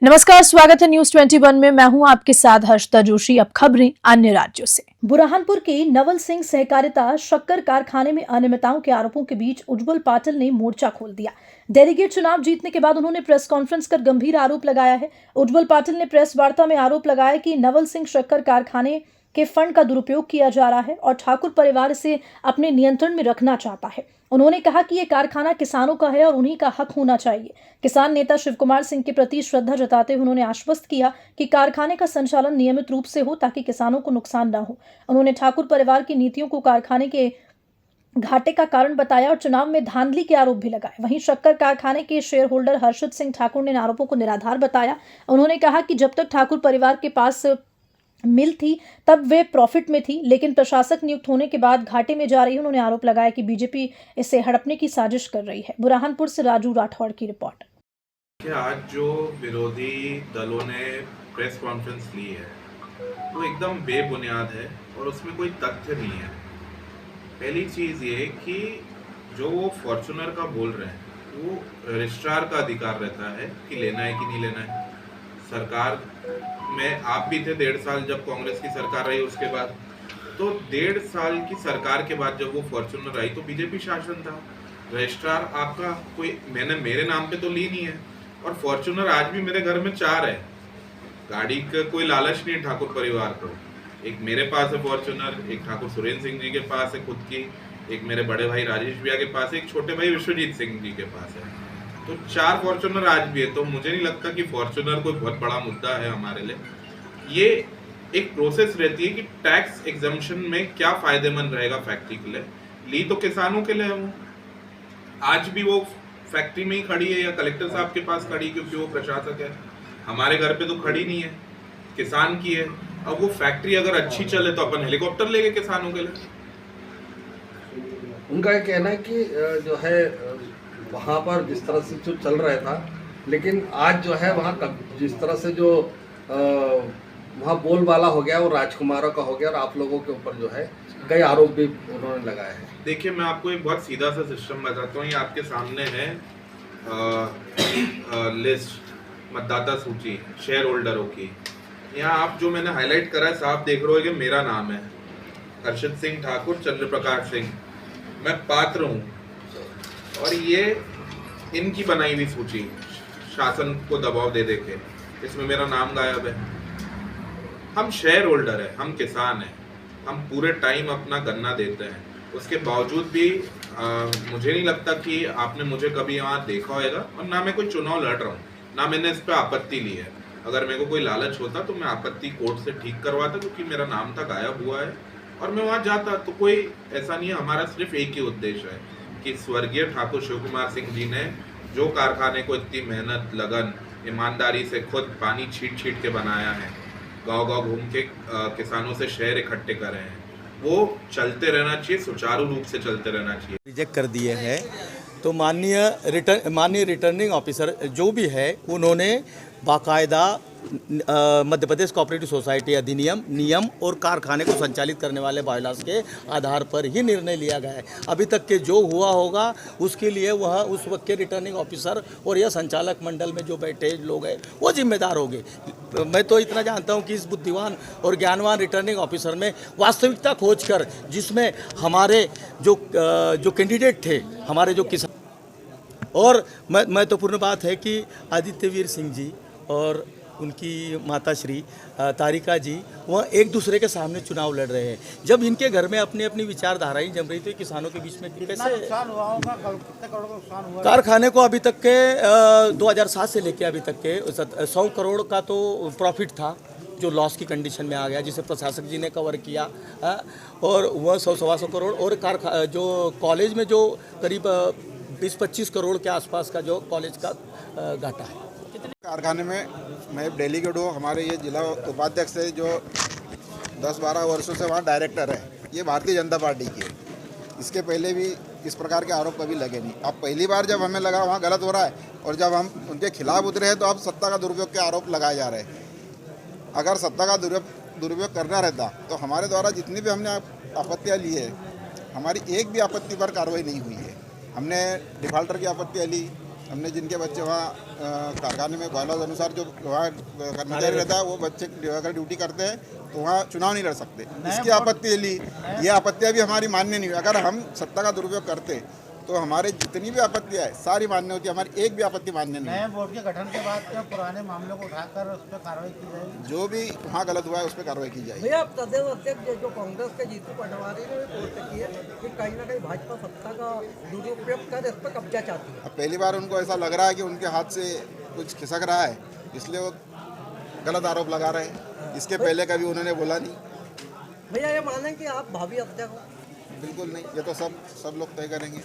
नमस्कार, स्वागत है न्यूज 21 में। मैं हूं आपके साथ हर्षिता जोशी। अब खबरें अन्य राज्यों से। बुरहानपुर के नवल सिंह सहकारिता शक्कर कारखाने में अनियमितताओं के आरोपों के बीच उज्जवल पाटिल ने मोर्चा खोल दिया। डेलीगेट चुनाव जीतने के बाद उन्होंने प्रेस कॉन्फ्रेंस कर गंभीर आरोप लगाया है। उज्जवल पाटिल ने प्रेस वार्ता में आरोप लगाया कि नवल सिंह शक्कर कारखाने के फंड का दुरुपयोग किया जा रहा है और ठाकुर परिवार इसे अपने नियंत्रण में रखना चाहता है। उन्होंने कहा कि यह कारखाना किसानों का है और उन्हीं का हक होना चाहिए। किसान नेता शिव कुमार सिंह के प्रति श्रद्धा जताते हुए उन्होंने आश्वस्त किया कि कारखाने का संचालन नियमित रूप से हो ताकि किसानों को नुकसान न हो। उन्होंने ठाकुर परिवार की नीतियों को कारखाने के घाटे का कारण बताया और चुनाव में धांधली के आरोप भी लगाए। वहीं शक्कर कारखाने के शेयर होल्डर हर्षित सिंह ठाकुर ने आरोपों को निराधार बताया। उन्होंने कहा कि जब तक ठाकुर परिवार के पास मिल थी तब वे प्रॉफिट में थी, लेकिन प्रशासक नियुक्त होने के बाद घाटे में जा रही है। उन्होंने आरोप लगाया कि बीजेपी इसे हड़पने की साजिश कर रही है। बुरहानपुर से राजू राठौड़ की रिपोर्ट। आज जो विरोधी दलों ने प्रेस कॉन्फ्रेंस ली है वो एकदम बेबुनियाद है और उसमें कोई तथ्य नहीं है। पहली चीज़ ये कि जो वो फॉर्च्यूनर का बोल रहे हैं वो रजिस्ट्रार का अधिकार रहता है कि लेना है कि नहीं लेना है। सरकार में आप भी थे 1.5 साल जब कांग्रेस की सरकार रही, उसके बाद तो 1.5 साल की सरकार के बाद जब वो फॉर्च्यूनर आई तो बीजेपी शासन था। रजिस्ट्रार आपका कोई मैंने मेरे नाम पे तो ली नहीं है और फॉर्च्यूनर आज भी मेरे घर में 4 है। गाड़ी का कोई लालच नहीं है ठाकुर परिवार को। एक मेरे पास है फॉर्च्यूनर, एक ठाकुर सुरेंद्र सिंह जी के पास है खुद की, एक मेरे बड़े भाई राजेश भैया के पास है, एक छोटे भाई विश्वजीत सिंह जी के पास है। तो 4 फॉर्च्यूनर आज भी है। तो मुझे नहीं लगता कि फॉर्च्यूनर कोई बहुत बड़ा मुद्दा है हमारे लिए। ये एक प्रोसेस रहती है कि टैक्स एग्जम्पशन में क्या फायदेमंद रहेगा फैक्ट्री के लिए। ली तो किसानों के लिए वो आज भी वो फैक्ट्री में ही खड़ी है या कलेक्टर साहब के पास खड़ी क्योंकि वो प्रशासक है। हमारे घर पे तो खड़ी नहीं है, किसान की है। अब वो फैक्ट्री अगर अच्छी चले तो अपन हेलीकॉप्टर लेंगे किसानों के लिए। उनका ये कहना है कि जो है वहाँ पर जिस तरह से जो चल रहा था, लेकिन आज जो है वहाँ जिस तरह से जो वहाँ बोलबाला हो गया वो राजकुमारों का हो गया और आप लोगों के ऊपर जो है कई आरोप भी उन्होंने लगाए हैं। देखिए, मैं आपको एक बहुत सीधा सा सिस्टम बताता हूँ। ये आपके सामने है लिस्ट मतदाता सूची शेयर होल्डरों की। यहाँ आप जो मैंने हाईलाइट करा है साफ देख रहे हो कि मेरा नाम है हर्षित सिंह ठाकुर चंद्र प्रकाश सिंह, मैं पात्र हूँ और ये इनकी बनाई हुई सूची शासन को दबाव दे के इसमें मेरा नाम गायब है। हम शेयर होल्डर है, हम किसान हैं, हम पूरे टाइम अपना गन्ना देते हैं। उसके बावजूद भी मुझे नहीं लगता कि आपने मुझे कभी यहाँ देखा होगा और ना मैं कोई चुनाव लड़ रहा हूँ, ना मैंने इस पर आपत्ति ली है। अगर मेरे को कोई लालच होता तो मैं आपत्ति कोर्ट से ठीक करवाता क्योंकि मेरा नाम था गायब हुआ है और मैं वहाँ जाता। तो कोई ऐसा नहीं है। हमारा सिर्फ एक ही उद्देश्य है कि स्वर्गीय ठाकुर शिव कुमार सिंह जी ने जो कारखाने को इतनी मेहनत लगन ईमानदारी से खुद पानी छीट छीट के बनाया है, गांव गांव घूम के किसानों से शेयर इकट्ठे कर रहे हैं, वो चलते रहना चाहिए, सुचारू रूप से चलते रहना चाहिए। रिजेक्ट कर दिए हैं तो माननीय रिटर्निंग ऑफिसर जो भी है उन्होंने बाकायदा मध्य प्रदेश कोऑपरेटिव सोसाइटी अधिनियम नियम और कारखाने को संचालित करने वाले बायलॉज के आधार पर ही निर्णय लिया गया है। अभी तक के जो हुआ होगा उसके लिए वह उस वक्त के रिटर्निंग ऑफिसर और यह संचालक मंडल में जो बैठे लोग हैं वो जिम्मेदार होंगे। मैं तो इतना जानता हूं कि इस बुद्धिमान और ज्ञानवान रिटर्निंग ऑफिसर में वास्तविकता खोज कर जिसमें हमारे जो कैंडिडेट थे, हमारे जो किसान, और महत्वपूर्ण बात है कि आदित्य वीर सिंह जी और उनकी माता श्री तारिका जी वह एक दूसरे के सामने चुनाव लड़ रहे हैं। जब इनके घर में अपनी अपनी विचारधाराएं जम रही तो किसानों के बीच में कैसे कारखाने को अभी तक के 2007 से लेकर अभी तक के 100 करोड़ का तो प्रॉफिट था जो लॉस की कंडीशन में आ गया, जिसे प्रशासक जी ने कवर किया और वह 100-125 करोड़ और जो कॉलेज में जो करीब 20-25 करोड़ के आसपास का जो कॉलेज का घाटा है। कारखाने में मैं डेलीगेट हूँ। हमारे ये जिला उपाध्यक्ष है जो 10-12 वर्षों से वहाँ डायरेक्टर है, ये भारतीय जनता पार्टी की है। इसके पहले भी इस प्रकार के आरोप कभी लगे नहीं। अब पहली बार जब हमें लगा वहाँ गलत हो रहा है और जब हम उनके खिलाफ उतरे हैं तो अब सत्ता का दुरुपयोग के आरोप लगाए जा रहे हैं। अगर सत्ता का दुरुपयोग करना रहता तो हमारे द्वारा जितनी भी हमने आपत्तियाँ ली है, हमारी एक भी आपत्ति पर कार्रवाई नहीं हुई है। हमने डिफाल्टर की आपत्तियाँ ली, हमने जिनके बच्चे वहाँ कारखाने में बायलॉज अनुसार जो वहाँ कर्मचारी रहता है वो बच्चे अगर ड्यूटी करते हैं तो वहाँ चुनाव नहीं लड़ सकते। इसकी आपत्ति ली, ये आपत्तियाँ भी हमारी मान्य नहीं हुई। अगर हम सत्ता का दुरुपयोग करते तो हमारे जितनी भी आपत्तियाँ है सारी मान्य होती, हमारी एक भी आपत्ति मान्य नहीं। नए बोर्ड के गठन के बाद क्या पुराने मामलों को उठाकर उस पर कार्रवाई की जाएगी? जो भी वहाँ गलत हुआ है उस पर कार्रवाई की जाएगी। भैया प्रदेश अध्यक्ष जो कांग्रेस के जीतू पटवारी ने पोस्ट की है कि कहीं ना कहीं भाजपा सत्ता का दुरुपयोग कर इस पर कब्जा चाहती है। अब पहली बार उनको ऐसा लग रहा है कि उनके हाथ से कुछ खिसक रहा है, इसलिए वो गलत आरोप लगा रहे हैं। इसके पहले कभी उन्होंने बोला नहीं। भैया ये माने कि आप भावी अध्यक्ष हो? बिल्कुल नहीं, ये तो सब लोग तय करेंगे।